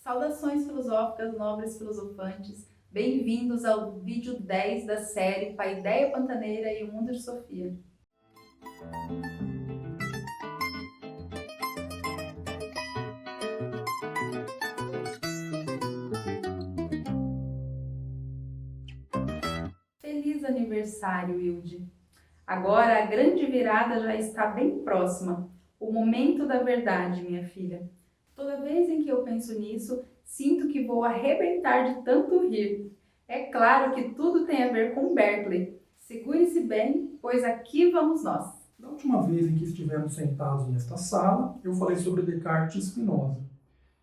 Saudações filosóficas, nobres filosofantes, bem-vindos ao vídeo 10 da série Paideia Pantaneira e o Mundo de Sofia. Feliz aniversário, Hilde! Agora a grande virada já está bem próxima, o momento da verdade, minha filha. Toda vez em que eu penso nisso, sinto que vou arrebentar de tanto rir. É claro que tudo tem a ver com Berkeley. Segure-se bem, pois aqui vamos nós. Da última vez em que estivemos sentados nesta sala, eu falei sobre Descartes e Spinoza.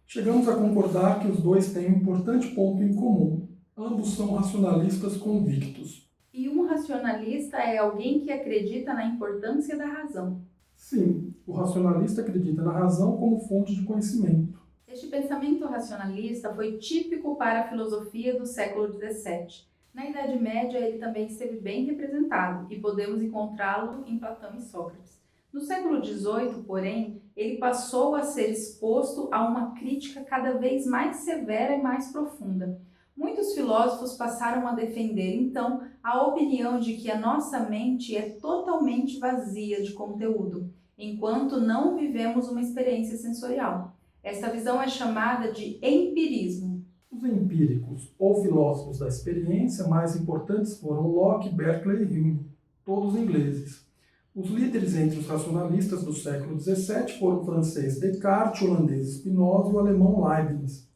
Chegamos a concordar que os dois têm um importante ponto em comum. Ambos são racionalistas convictos. E um racionalista é alguém que acredita na importância da razão. Sim, o racionalista acredita na razão como fonte de conhecimento. Este pensamento racionalista foi típico para a filosofia do século XVII. Na Idade Média, ele também esteve bem representado e podemos encontrá-lo em Platão e Sócrates. No século XVIII, porém, ele passou a ser exposto a uma crítica cada vez mais severa e mais profunda. Muitos filósofos passaram a defender, então, a opinião de que a nossa mente é totalmente vazia de conteúdo, enquanto não vivemos uma experiência sensorial. Esta visão é chamada de empirismo. Os empíricos, ou filósofos da experiência, mais importantes foram Locke, Berkeley e Hume, todos ingleses. Os líderes entre os racionalistas do século XVII foram o francês Descartes, o holandês Spinoza e o alemão Leibniz.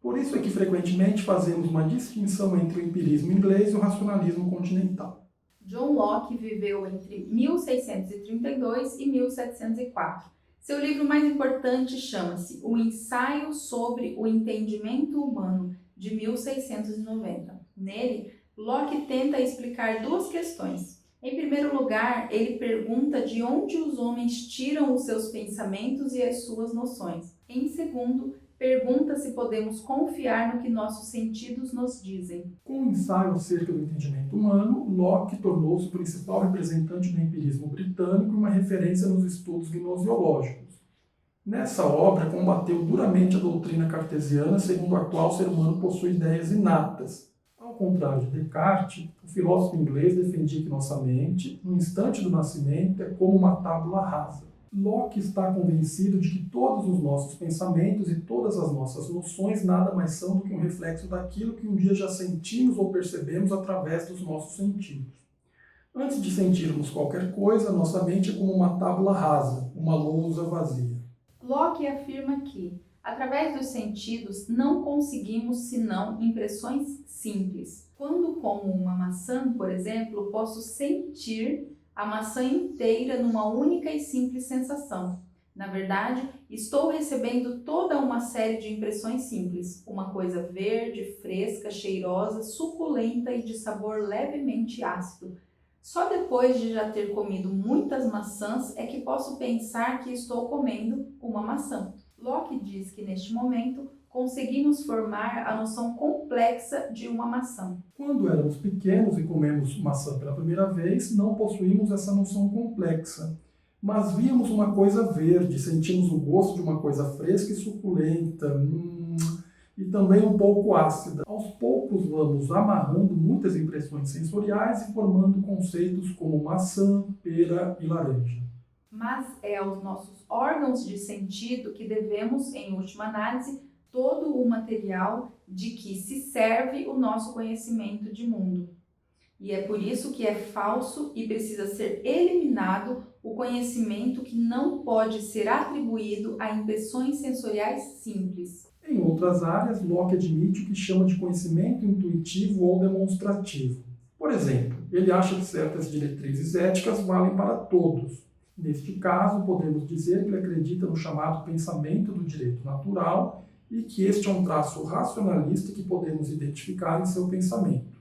Por isso é que frequentemente fazemos uma distinção entre o empirismo inglês e o racionalismo continental. John Locke viveu entre 1632 e 1704. Seu livro mais importante chama-se O Ensaio sobre o Entendimento Humano, de 1690. Nele, Locke tenta explicar duas questões. Em primeiro lugar, ele pergunta de onde os homens tiram os seus pensamentos e as suas noções. Em segundo, pergunta se podemos confiar no que nossos sentidos nos dizem. Com o ensaio acerca do entendimento humano, Locke tornou-se o principal representante do empirismo britânico e uma referência nos estudos gnosiológicos. Nessa obra, combateu duramente a doutrina cartesiana, segundo a qual o ser humano possui ideias inatas. Ao contrário de Descartes, o filósofo inglês defendia que nossa mente, no instante do nascimento, é como uma tábula rasa. Locke está convencido de que todos os nossos pensamentos e todas as nossas noções nada mais são do que um reflexo daquilo que um dia já sentimos ou percebemos através dos nossos sentidos. Antes de sentirmos qualquer coisa, nossa mente é como uma tábula rasa, uma lousa vazia. Locke afirma que, através dos sentidos, não conseguimos senão impressões simples. Quando como uma maçã, por exemplo, posso sentir a maçã inteira numa única e simples sensação. Na verdade, estou recebendo toda uma série de impressões simples, uma coisa verde, fresca, cheirosa, suculenta e de sabor levemente ácido. Só depois de já ter comido muitas maçãs é que posso pensar que estou comendo uma maçã. Locke diz que neste momento conseguimos formar a noção complexa de uma maçã. Quando éramos pequenos e comemos maçã pela primeira vez, não possuímos essa noção complexa, mas víamos uma coisa verde, sentimos o gosto de uma coisa fresca e suculenta, e também um pouco ácida. Aos poucos vamos amarrando muitas impressões sensoriais e formando conceitos como maçã, pera e laranja. Mas é aos nossos órgãos de sentido que devemos, em última análise, todo o material de que se serve o nosso conhecimento de mundo. E é por isso que é falso e precisa ser eliminado o conhecimento que não pode ser atribuído a impressões sensoriais simples. Em outras áreas, Locke admite o que chama de conhecimento intuitivo ou demonstrativo. Por exemplo, ele acha que certas diretrizes éticas valem para todos. Neste caso, podemos dizer que ele acredita no chamado pensamento do direito natural e que este é um traço racionalista que podemos identificar em seu pensamento.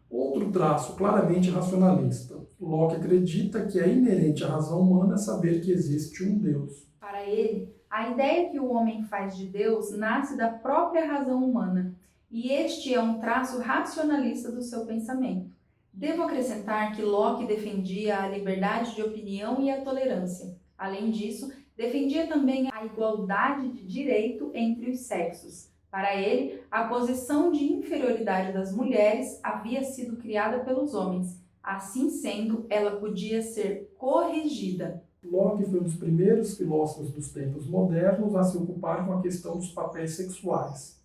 Outro traço claramente racionalista. Locke acredita que é inerente à razão humana saber que existe um Deus. Para ele, a ideia que o homem faz de Deus nasce da própria razão humana, e este é um traço racionalista do seu pensamento. Devo acrescentar que Locke defendia a liberdade de opinião e a tolerância. Além disso, defendia também a igualdade de direito entre os sexos, Para ele, a posição de inferioridade das mulheres havia sido criada pelos homens. Assim sendo, ela podia ser corrigida. Locke foi um dos primeiros filósofos dos tempos modernos a se ocupar com a questão dos papéis sexuais.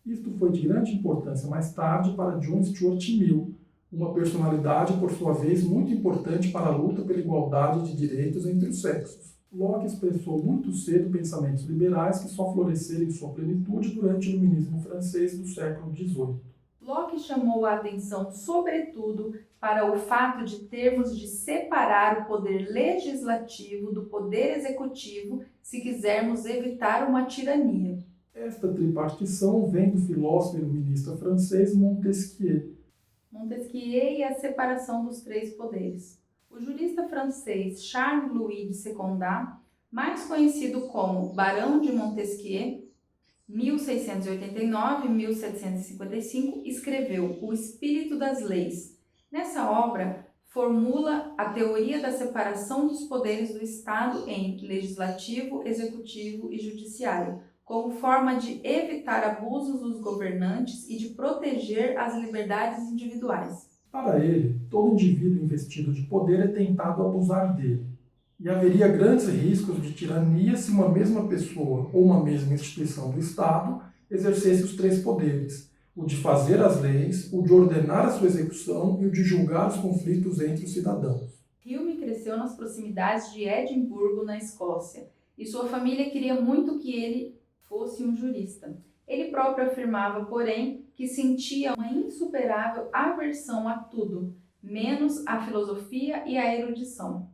Isto foi de grande importância mais tarde para John Stuart Mill, uma personalidade, por sua vez, muito importante para a luta pela igualdade de direitos entre os sexos. Locke expressou muito cedo pensamentos liberais que só floresceram em sua plenitude durante o iluminismo francês do século XVIII. Locke chamou a atenção, sobretudo, para o fato de termos de separar o poder legislativo do poder executivo se quisermos evitar uma tirania. Esta tripartição vem do filósofo iluminista francês Montesquieu. Montesquieu e a separação dos três poderes. O jurista francês Charles-Louis de Secondat, mais conhecido como Barão de Montesquieu, 1689-1755, escreveu O Espírito das Leis. Nessa obra, formula a teoria da separação dos poderes do Estado em legislativo, executivo e judiciário, como forma de evitar abusos dos governantes e de proteger as liberdades individuais. Para ele, todo indivíduo investido de poder é tentado abusar dele. E haveria grandes riscos de tirania se uma mesma pessoa ou uma mesma instituição do Estado exercesse os três poderes: o de fazer as leis, o de ordenar a sua execução e o de julgar os conflitos entre os cidadãos. Hume cresceu nas proximidades de Edimburgo, na Escócia, e sua família queria muito que ele fosse um jurista. Ele próprio afirmava, porém, que sentia uma insuperável aversão a tudo, menos a filosofia e a erudição.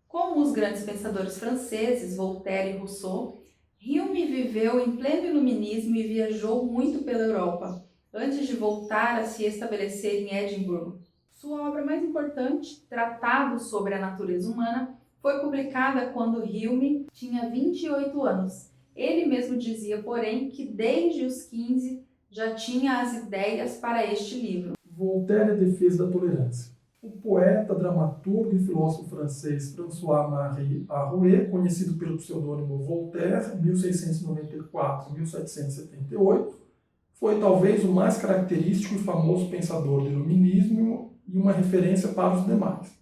Como os grandes pensadores franceses, Voltaire e Rousseau, Hume viveu em pleno iluminismo e viajou muito pela Europa, antes de voltar a se estabelecer em Edimburgo. Sua obra mais importante, Tratado sobre a Natureza Humana, foi publicada quando Hume tinha 28 anos. Ele mesmo dizia, porém, que desde os 15 já tinha as ideias para este livro. Voltaire é a defesa da tolerância. O poeta, dramaturgo e filósofo francês François-Marie Arouet, conhecido pelo pseudônimo Voltaire, 1694-1778, foi talvez o mais característico e famoso pensador do iluminismo e uma referência para os demais.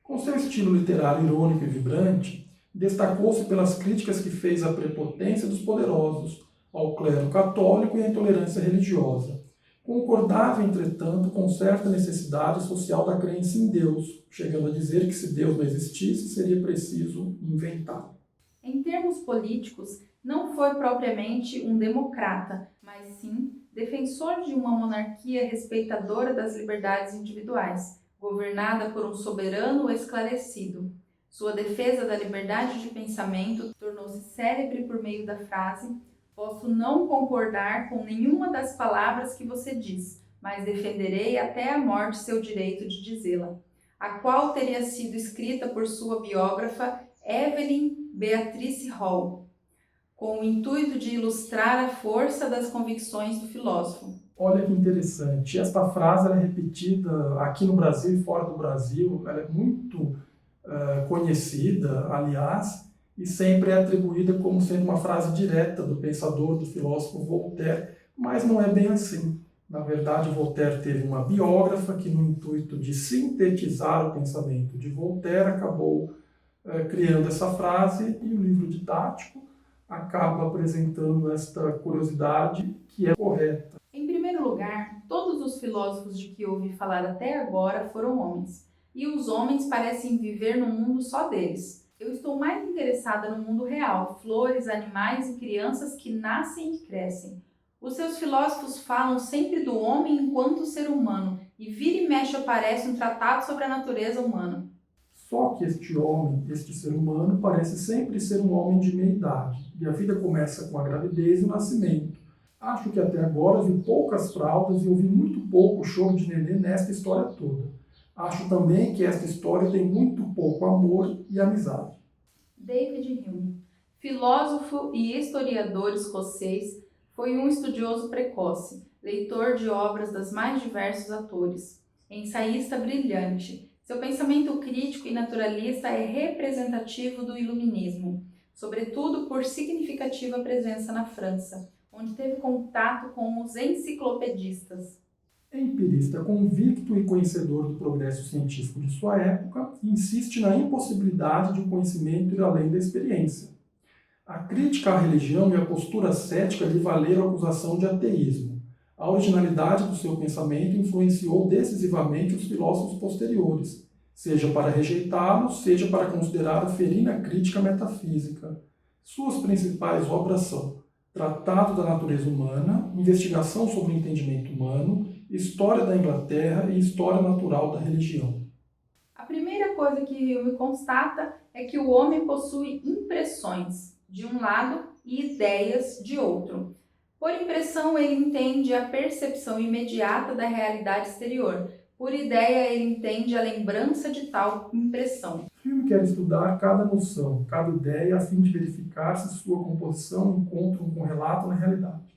Com seu estilo literário irônico e vibrante, destacou-se pelas críticas que fez à prepotência dos poderosos, ao clero católico e à intolerância religiosa. Concordava, entretanto, com certa necessidade social da crença em Deus, chegando a dizer que se Deus não existisse, seria preciso inventá-lo. Em termos políticos, não foi propriamente um democrata, mas sim defensor de uma monarquia respeitadora das liberdades individuais, governada por um soberano esclarecido. Sua defesa da liberdade de pensamento tornou-se célebre por meio da frase: "Posso não concordar com nenhuma das palavras que você diz, mas defenderei até a morte seu direito de dizê-la", a qual teria sido escrita por sua biógrafa Evelyn Beatrice Hall, com o intuito de ilustrar a força das convicções do filósofo. Olha que interessante, esta frase ela é repetida aqui no Brasil e fora do Brasil, ela é muito conhecida, aliás, e sempre é atribuída como sendo uma frase direta do pensador, do filósofo Voltaire, mas não é bem assim. Na verdade, Voltaire teve uma biógrafa que, no intuito de sintetizar o pensamento de Voltaire, acabou criando essa frase, e o livro didático acaba apresentando esta curiosidade que é correta. Em primeiro lugar, todos os filósofos de que ouvi falar até agora foram homens, e os homens parecem viver num mundo só deles. Eu estou mais interessada no mundo real, flores, animais e crianças que nascem e crescem. Os seus filósofos falam sempre do homem enquanto ser humano, e vira e mexe aparece um tratado sobre a natureza humana. Só que este homem, este ser humano, parece sempre ser um homem de meia idade, e a vida começa com a gravidez e o nascimento. Acho que até agora vi poucas fraldas e ouvi muito pouco choro de nenê nesta história toda. Acho também que esta história tem muito pouco amor e amizade. David Hume, filósofo e historiador escocês, foi um estudioso precoce, leitor de obras dos mais diversos autores, ensaísta brilhante. Seu pensamento crítico e naturalista é representativo do iluminismo, sobretudo por significativa presença na França, onde teve contato com os enciclopedistas. Empirista convicto e conhecedor do progresso científico de sua época, insiste na impossibilidade de o conhecimento ir além da experiência. A crítica à religião e a postura cética lhe valeram a acusação de ateísmo. A originalidade do seu pensamento influenciou decisivamente os filósofos posteriores, seja para rejeitá-los, seja para considerar a ferina crítica metafísica. Suas principais obras são Tratado da Natureza Humana, Investigação sobre o Entendimento Humano, História da Inglaterra e História Natural da Religião. A primeira coisa que Hume constata é que o homem possui impressões de um lado e ideias de outro. Por impressão, ele entende a percepção imediata da realidade exterior. Por ideia, ele entende a lembrança de tal impressão. Hume quer estudar cada noção, cada ideia, a fim de verificar se sua composição encontra um correlato na realidade.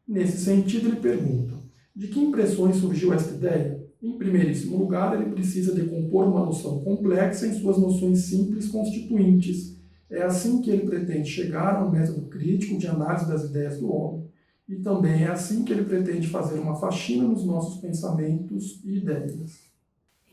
Nesse sentido, ele pergunta: de que impressões surgiu esta ideia? Em primeiríssimo lugar, ele precisa decompor uma noção complexa em suas noções simples constituintes. É assim que ele pretende chegar a um método crítico de análise das ideias do homem. E também é assim que ele pretende fazer uma faxina nos nossos pensamentos e ideias.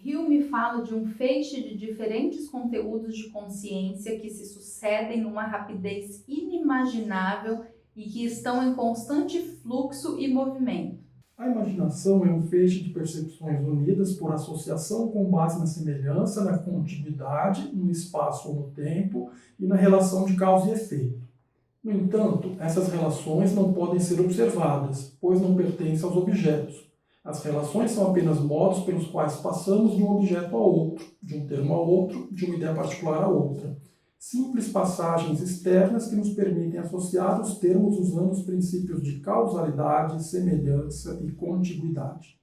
Hume fala de um feixe de diferentes conteúdos de consciência que se sucedem numa rapidez inimaginável e que estão em constante fluxo e movimento. A imaginação é um feixe de percepções unidas por associação com base na semelhança, na contiguidade, no espaço ou no tempo e na relação de causa e efeito. No entanto, essas relações não podem ser observadas, pois não pertencem aos objetos. As relações são apenas modos pelos quais passamos de um objeto a outro, de um termo a outro, de uma ideia particular a outra. Simples passagens externas que nos permitem associar os termos usando os princípios de causalidade, semelhança e contiguidade.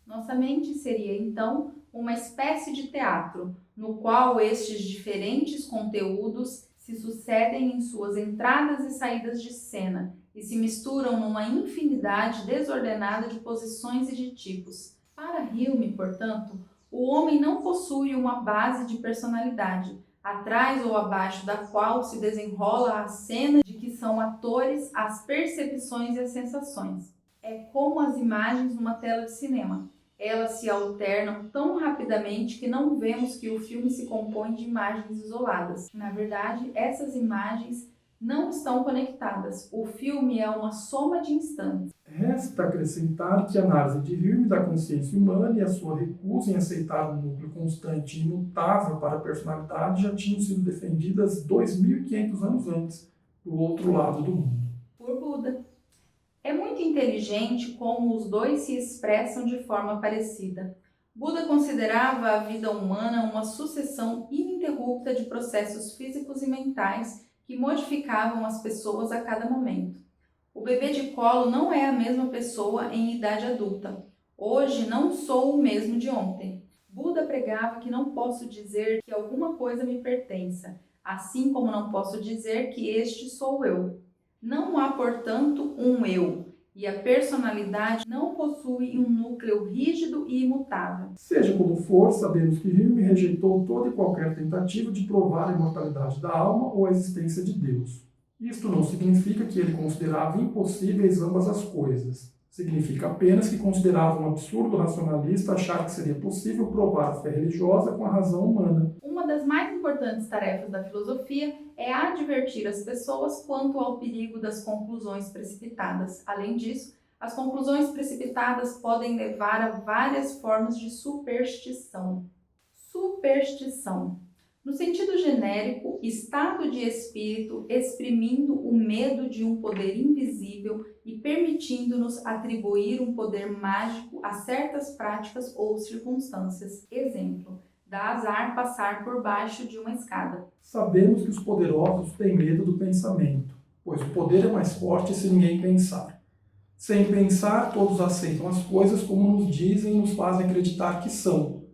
Nossa mente seria, então, uma espécie de teatro, no qual estes diferentes conteúdos se sucedem em suas entradas e saídas de cena e se misturam numa infinidade desordenada de posições e de tipos. Para Hume, portanto, o homem não possui uma base de personalidade, atrás ou abaixo da qual se desenrola a cena de que são atores as percepções e as sensações. É como as imagens numa tela de cinema. Elas se alternam tão rapidamente que não vemos que o filme se compõe de imagens isoladas. Na verdade, essas imagens não estão conectadas. O filme é uma soma de instantes. Resta acrescentar que a análise de Hume da consciência humana e a sua recusa em aceitar um núcleo constante e imutável para a personalidade já tinham sido defendidas 2.500 anos antes, do outro lado do mundo. Por Buda. É muito inteligente como os dois se expressam de forma parecida. Buda considerava a vida humana uma sucessão ininterrupta de processos físicos e mentais que modificavam as pessoas a cada momento. O bebê de colo não é a mesma pessoa em idade adulta. Hoje não sou o mesmo de ontem. Buda pregava que não posso dizer que alguma coisa me pertença, assim como não posso dizer que este sou eu. Não há, portanto, um eu, e a personalidade não possui um núcleo rígido e imutável. Seja como for, sabemos que Hume rejeitou toda e qualquer tentativa de provar a imortalidade da alma ou a existência de Deus. Isto não significa que ele considerava impossíveis ambas as coisas. Significa apenas que considerava um absurdo racionalista achar que seria possível provar a fé religiosa com a razão humana. Uma das mais importantes tarefas da filosofia é advertir as pessoas quanto ao perigo das conclusões precipitadas. Além disso, as conclusões precipitadas podem levar a várias formas de superstição. Superstição. No sentido genérico, estado de espírito exprimindo o medo de um poder invisível e permitindo-nos atribuir um poder mágico a certas práticas ou circunstâncias. Exemplo, dá azar passar por baixo de uma escada. Sabemos que os poderosos têm medo do pensamento, pois o poder é mais forte se ninguém pensar. Sem pensar, todos aceitam as coisas como nos dizem e nos fazem acreditar que são.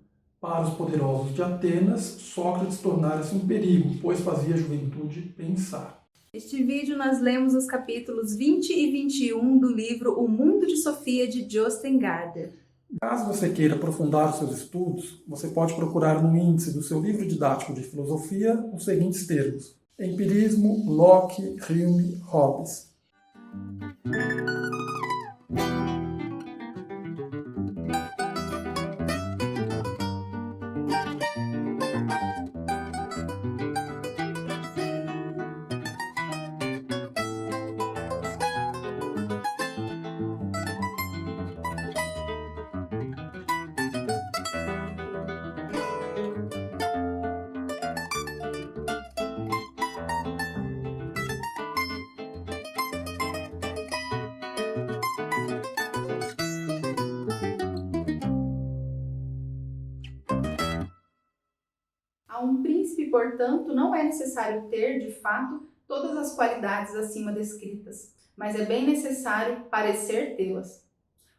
Para os poderosos de Atenas, Sócrates tornara-se um perigo, pois fazia a juventude pensar. Neste vídeo nós lemos os capítulos 20 e 21 do livro O Mundo de Sofia, de Jostein Gaarder. Caso você queira aprofundar os seus estudos, você pode procurar no índice do seu livro didático de filosofia os seguintes termos: empirismo, Locke, Hume, Hobbes. A um príncipe, portanto, não é necessário ter, de fato, todas as qualidades acima descritas, mas é bem necessário parecer tê-las.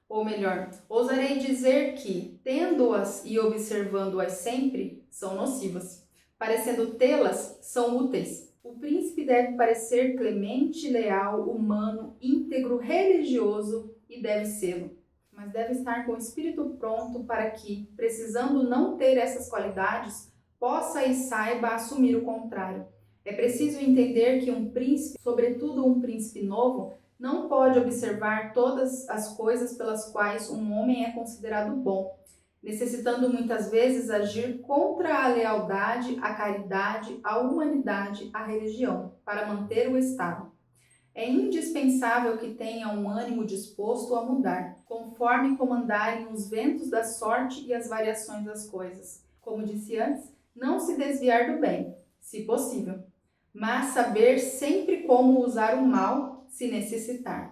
Ou melhor, ousarei dizer que, tendo-as e observando-as sempre, são nocivas. Parecendo tê-las, são úteis. O príncipe deve parecer clemente, leal, humano, íntegro, religioso e deve sê-lo. Mas deve estar com o espírito pronto para que, precisando não ter essas qualidades, possa e saiba assumir o contrário. É preciso entender que um príncipe, sobretudo um príncipe novo, não pode observar todas as coisas pelas quais um homem é considerado bom, necessitando muitas vezes agir contra a lealdade, a caridade, a humanidade, a religião, para manter o Estado. É indispensável que tenha um ânimo disposto a mudar, conforme comandarem os ventos da sorte e as variações das coisas. Como disse antes, não se desviar do bem, se possível, mas saber sempre como usar o mal se necessitar.